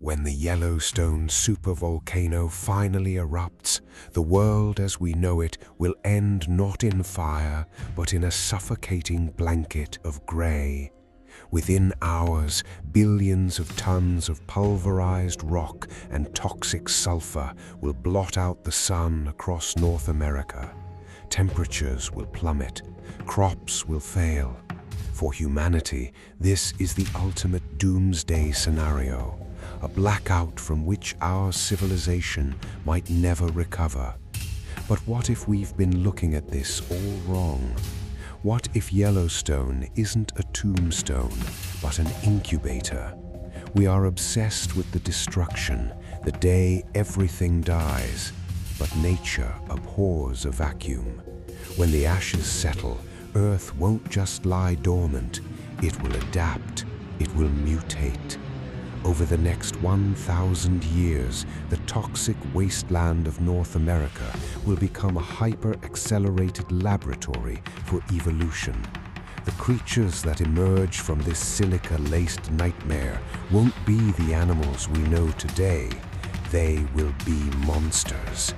When the Yellowstone supervolcano finally erupts, the world as we know it will end not in fire, but in a suffocating blanket of gray. Within hours, billions of tons of pulverized rock and toxic sulfur will blot out the sun across North America. Temperatures will plummet, crops will fail. For humanity, this is the ultimate doomsday scenario, a blackout from which our civilization might never recover. But what if we've been looking at this all wrong? What if Yellowstone isn't a tombstone, but an incubator? We are obsessed with the destruction, the day everything dies. But nature abhors a vacuum. When the ashes settle, Earth won't just lie dormant. It will adapt. It will mutate. Over the next 1,000 years, the toxic wasteland of North America will become a hyper-accelerated laboratory for evolution. The creatures that emerge from this silica-laced nightmare won't be the animals we know today. They will be monsters.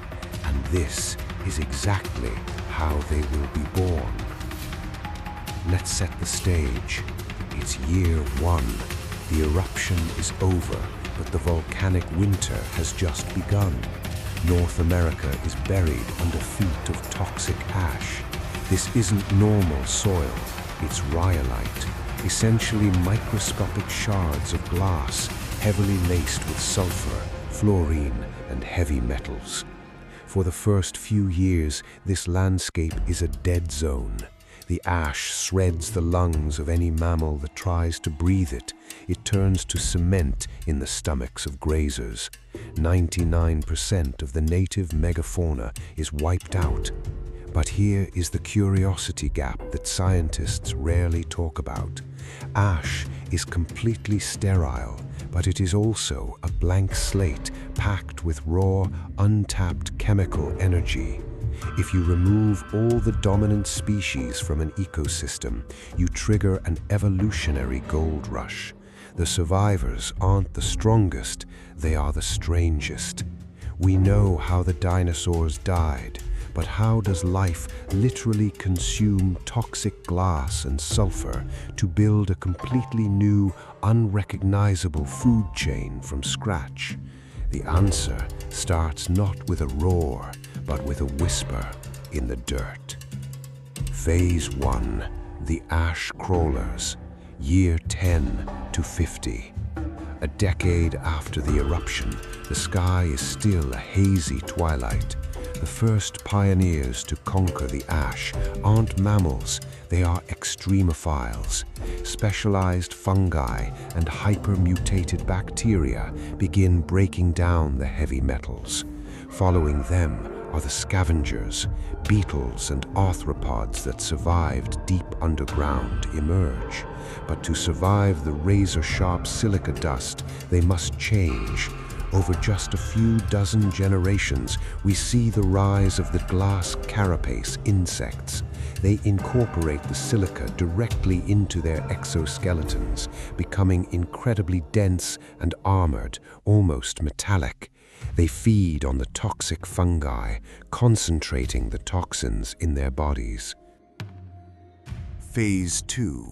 And this is exactly how they will be born. Let's set the stage. It's year one. The eruption is over, but the volcanic winter has just begun. North America is buried under feet of toxic ash. This isn't normal soil, it's rhyolite, essentially microscopic shards of glass, heavily laced with sulfur, fluorine, and heavy metals. For the first few years, this landscape is a dead zone. The ash shreds the lungs of any mammal that tries to breathe it. It turns to cement in the stomachs of grazers. 99% of the native megafauna is wiped out. But here is the curiosity gap that scientists rarely talk about. Ash is completely sterile, but it is also a blank slate packed with raw, untapped chemical energy. If you remove all the dominant species from an ecosystem, you trigger an evolutionary gold rush. The survivors aren't the strongest, they are the strangest. We know how the dinosaurs died, but how does life literally consume toxic glass and sulfur to build a completely new, unrecognizable food chain from scratch? The answer starts not with a roar, but with a whisper in the dirt. Phase 1, the ash crawlers, year 10 to 50. A decade after the eruption, the sky is still a hazy twilight. The first pioneers to conquer the ash aren't mammals, they are extremophiles. Specialized fungi and hyper-mutated bacteria begin breaking down the heavy metals. Following them are the scavengers, beetles and arthropods that survived deep underground emerge. But to survive the razor-sharp silica dust, they must change. Over just a few dozen generations, we see the rise of the Glass-Carapace insects. They incorporate the silica directly into their exoskeletons, becoming incredibly dense and armored, almost metallic. They feed on the toxic fungi, concentrating the toxins in their bodies. Phase 2,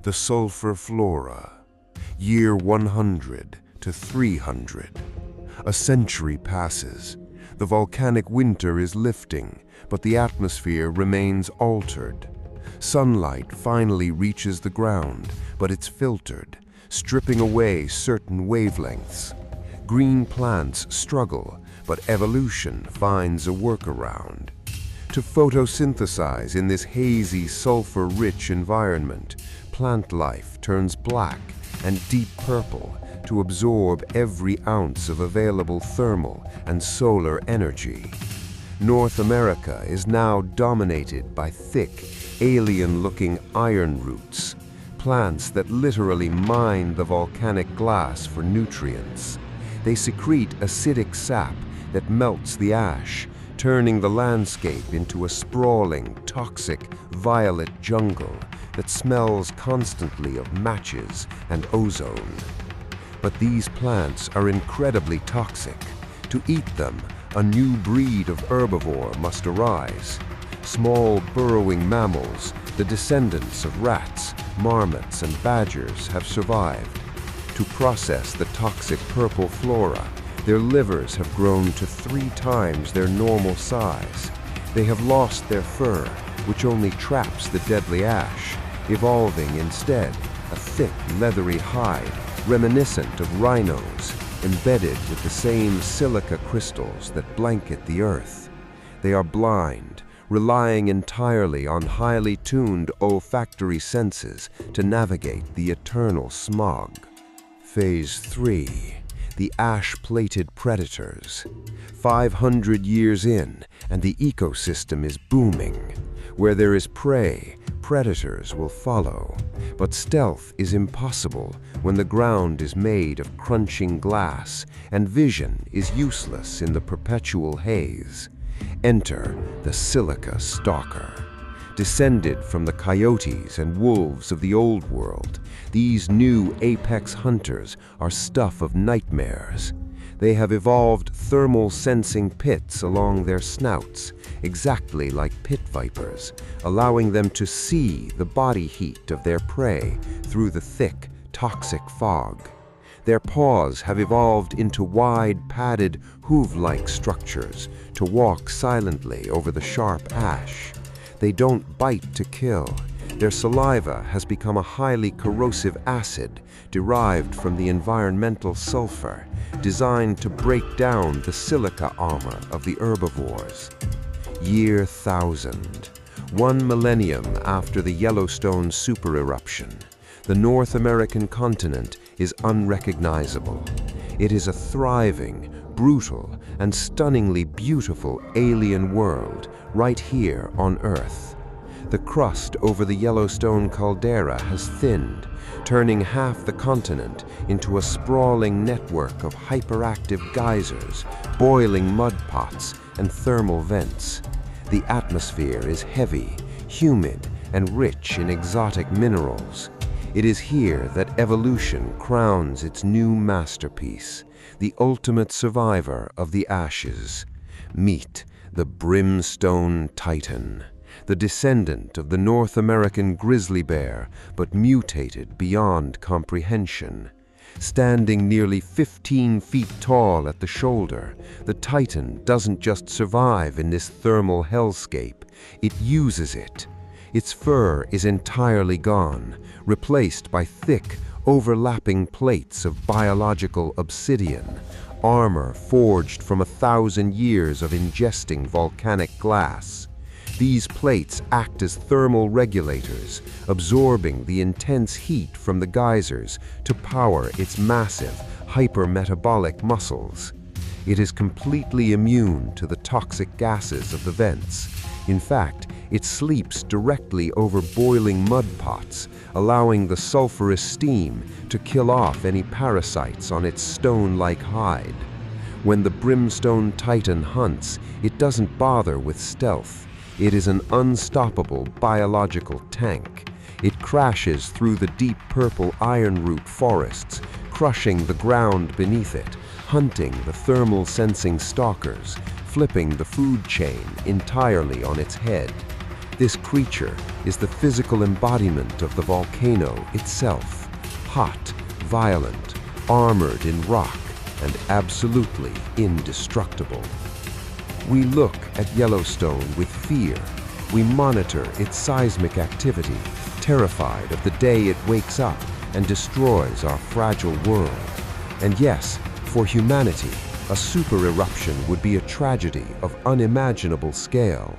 the sulfur flora, year 100 to 300. A century passes. The volcanic winter is lifting, but the atmosphere remains altered. Sunlight finally reaches the ground, but it's filtered, stripping away certain wavelengths. Green plants struggle, but evolution finds a workaround. To photosynthesize in this hazy, sulfur-rich environment, plant life turns black and deep purple to absorb every ounce of available thermal and solar energy. North America is now dominated by thick, alien-looking iron roots, plants that literally mine the volcanic glass for nutrients. They secrete acidic sap that melts the ash, turning the landscape into a sprawling, toxic, violet jungle that smells constantly of matches and ozone. But these plants are incredibly toxic. To eat them, a new breed of herbivore must arise. Small burrowing mammals, the descendants of rats, marmots, and badgers, have survived. To process the toxic purple flora, their livers have grown to 3 times their normal size. They have lost their fur, which only traps the deadly ash, evolving instead a thick, leathery hide, reminiscent of rhinos, embedded with the same silica crystals that blanket the earth. They are blind, relying entirely on highly tuned olfactory senses to navigate the eternal smog. Phase 3. The ash-plated predators. 500 years in, and the ecosystem is booming. Where there is prey, predators will follow. But stealth is impossible when the ground is made of crunching glass, and vision is useless in the perpetual haze. Enter the Silica Stalker. Descended from the coyotes and wolves of the old world, these new apex hunters are stuff of nightmares. They have evolved thermal sensing pits along their snouts, exactly like pit vipers, allowing them to see the body heat of their prey through the thick, toxic fog. Their paws have evolved into wide, padded, hoof-like structures to walk silently over the sharp ash. They don't bite to kill. Their saliva has become a highly corrosive acid derived from the environmental sulfur, designed to break down the silica armor of the herbivores. Year 1000. 1 millennium after the Yellowstone super eruption, the North American continent is unrecognizable. It is a thriving, brutal, and stunningly beautiful alien world right here on Earth. The crust over the Yellowstone caldera has thinned, turning half the continent into a sprawling network of hyperactive geysers, boiling mud pots, and thermal vents. The atmosphere is heavy, humid, and rich in exotic minerals. It is here that evolution crowns its new masterpiece, the ultimate survivor of the ashes. Meet the Brimstone Titan, the descendant of the North American grizzly bear, but mutated beyond comprehension. Standing nearly 15 feet tall at the shoulder, the Titan doesn't just survive in this thermal hellscape, it uses it. Its fur is entirely gone, replaced by thick, overlapping plates of biological obsidian, armor forged from 1,000 years of ingesting volcanic glass. These plates act as thermal regulators, absorbing the intense heat from the geysers to power its massive, hypermetabolic muscles. It is completely immune to the toxic gases of the vents. In fact, it sleeps directly over boiling mud pots, allowing the sulphurous steam to kill off any parasites on its stone-like hide. When the Brimstone Titan hunts, it doesn't bother with stealth. It is an unstoppable biological tank. It crashes through the deep purple ironroot forests, crushing the ground beneath it, hunting the thermal sensing stalkers, flipping the food chain entirely on its head. This creature is the physical embodiment of the volcano itself, hot, violent, armored in rock, and absolutely indestructible. We look at Yellowstone with fear. We monitor its seismic activity, terrified of the day it wakes up and destroys our fragile world. And yes, for humanity, a super eruption would be a tragedy of unimaginable scale.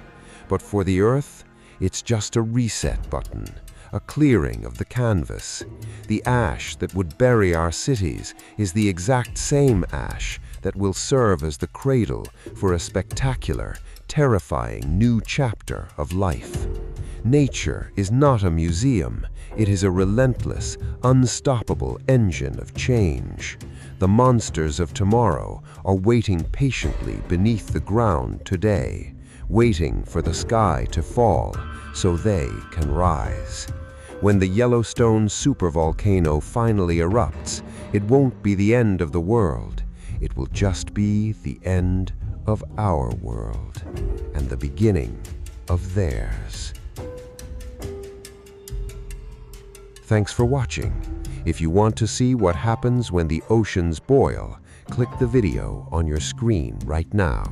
But for the Earth, it's just a reset button, a clearing of the canvas. The ash that would bury our cities is the exact same ash that will serve as the cradle for a spectacular, terrifying new chapter of life. Nature is not a museum, it is a relentless, unstoppable engine of change. The monsters of tomorrow are waiting patiently beneath the ground today, waiting for the sky to fall so they can rise. When the Yellowstone supervolcano finally erupts, it won't be the end of the world. It will just be the end of our world and the beginning of theirs. Thanks for watching. If you want to see what happens when the oceans boil, click the video on your screen right now.